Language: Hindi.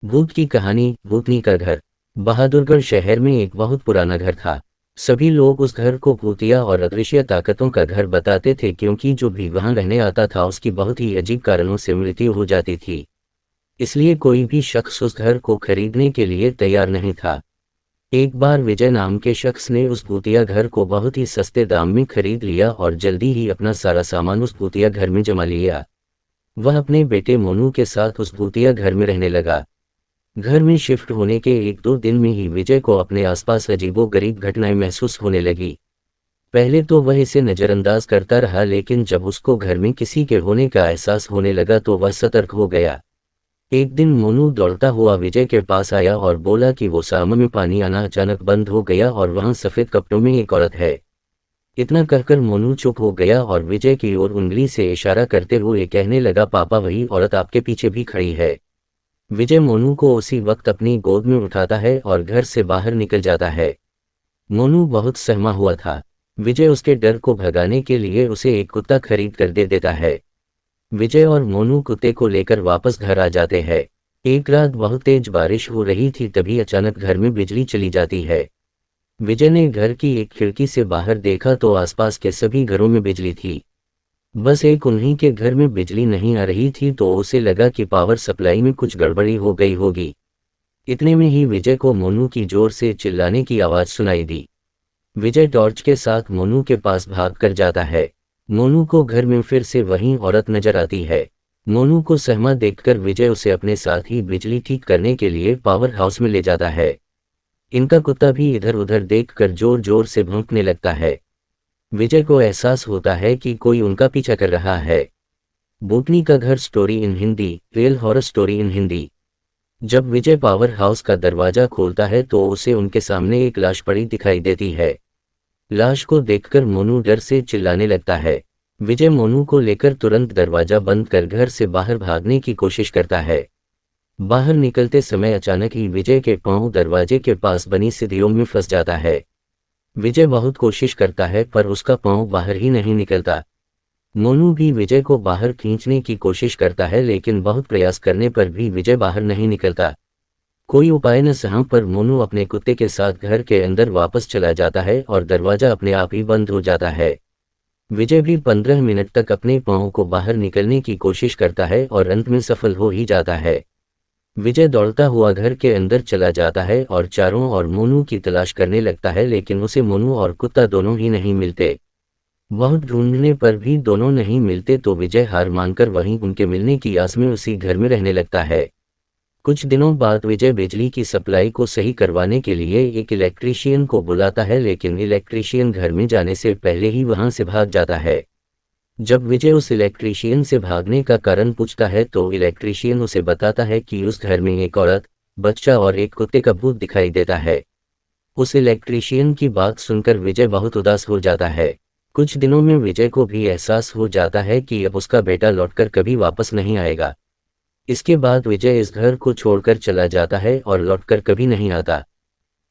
भूत की कहानी। भूतनी का घर। बहादुरगढ़ शहर में एक बहुत पुराना घर था। सभी लोग उस घर को भूतिया और अदृश्य ताकतों का घर बताते थे, क्योंकि जो भी वहां रहने आता था उसकी बहुत ही अजीब कारणों से मृत्यु हो जाती थी। इसलिए कोई भी शख्स उस घर को खरीदने के लिए तैयार नहीं था। एक बार विजय नाम के शख्स ने उस भूतिया घर को बहुत ही सस्ते दाम में खरीद लिया और जल्दी ही अपना सारा सामान उस भूतिया घर में जमा लिया। वह अपने बेटे मोनू के साथ उस भूतिया घर में रहने लगा। घर में शिफ्ट होने के एक दो दिन में ही विजय को अपने आसपास अजीबोगरीब घटनाएं महसूस होने लगी। पहले तो वह इसे नज़रअंदाज करता रहा, लेकिन जब उसको घर में किसी के होने का एहसास होने लगा तो वह सतर्क हो गया। एक दिन मोनू दौड़ता हुआ विजय के पास आया और बोला कि वो साम में पानी आना अचानक बंद हो गया और वहाँ सफ़ेद कपड़ों में एक औरत है। इतना कहकर मोनू चुप हो गया और विजय की ओर उंगली से इशारा करते हुए कहने लगा, पापा वही औरत आपके पीछे भी खड़ी है। विजय मोनू को उसी वक्त अपनी गोद में उठाता है और घर से बाहर निकल जाता है। मोनू बहुत सहमा हुआ था। विजय उसके डर को भगाने के लिए उसे एक कुत्ता खरीद कर दे देता है। विजय और मोनू कुत्ते को लेकर वापस घर आ जाते हैं। एक रात बहुत तेज बारिश हो रही थी, तभी अचानक घर में बिजली चली जाती है। विजय ने घर की एक खिड़की से बाहर देखा तो आसपास के सभी घरों में बिजली थी। बस एक उन्हीं के घर में बिजली नहीं आ रही थी, तो उसे लगा कि पावर सप्लाई में कुछ गड़बड़ी हो गई होगी। इतने में ही विजय को मोनू की जोर से चिल्लाने की आवाज़ सुनाई दी। विजय टॉर्च के साथ मोनू के पास भाग कर जाता है। मोनू को घर में फिर से वही औरत नजर आती है। मोनू को सहमा देखकर विजय उसे अपने साथ ही बिजली ठीक करने के लिए पावर हाउस में ले जाता है। इनका कुत्ता भी इधर उधर देखकर जोर जोर से भौंकने लगता है। विजय को एहसास होता है कि कोई उनका पीछा कर रहा है। भूतनी का घर story in Hindi, real horror story in Hindi. जब विजय पावर हाउस का दरवाजा खोलता है तो उसे उनके सामने एक लाश पड़ी दिखाई देती है। लाश को देखकर मोनू डर से चिल्लाने लगता है। विजय मोनू को लेकर तुरंत दरवाजा बंद कर घर से बाहर भागने की कोशिश करता है। बाहर निकलते समय अचानक ही विजय के पांव दरवाजे के पास बनी सीढ़ियों में फंस जाता है। विजय बहुत कोशिश करता है पर उसका पांव बाहर ही नहीं निकलता। मोनू भी विजय को बाहर खींचने की कोशिश करता है, लेकिन बहुत प्रयास करने पर भी विजय बाहर नहीं निकलता। कोई उपाय न सहम पर मोनू अपने कुत्ते के साथ घर के अंदर वापस चला जाता है और दरवाजा अपने आप ही बंद हो जाता है। विजय भी 15 मिनट तक अपने पांव को बाहर निकलने की कोशिश करता है और अंत में सफल हो ही जाता है। विजय दौड़ता हुआ घर के अंदर चला जाता है और चारों ओर मोनू की तलाश करने लगता है, लेकिन उसे मोनू और कुत्ता दोनों ही नहीं मिलते। बहुत ढूंढने पर भी दोनों नहीं मिलते तो विजय हार मानकर वहीं उनके मिलने की आस में उसी घर में रहने लगता है। कुछ दिनों बाद विजय बिजली की सप्लाई को सही करवाने के लिए एक इलेक्ट्रीशियन को बुलाता है, लेकिन इलेक्ट्रीशियन घर में जाने से पहले ही वहां से भाग जाता है। जब विजय उस इलेक्ट्रीशियन से भागने का कारण पूछता है तो इलेक्ट्रीशियन उसे बताता है कि उस घर में एक औरत, बच्चा और एक कुत्ते का भूत दिखाई देता है। उस इलेक्ट्रीशियन की बात सुनकर विजय बहुत उदास हो जाता है। कुछ दिनों में विजय को भी एहसास हो जाता है कि अब उसका बेटा लौटकर कभी वापस नहीं आएगा। इसके बाद विजय इस घर को छोड़कर चला जाता है और लौटकर कभी नहीं आता।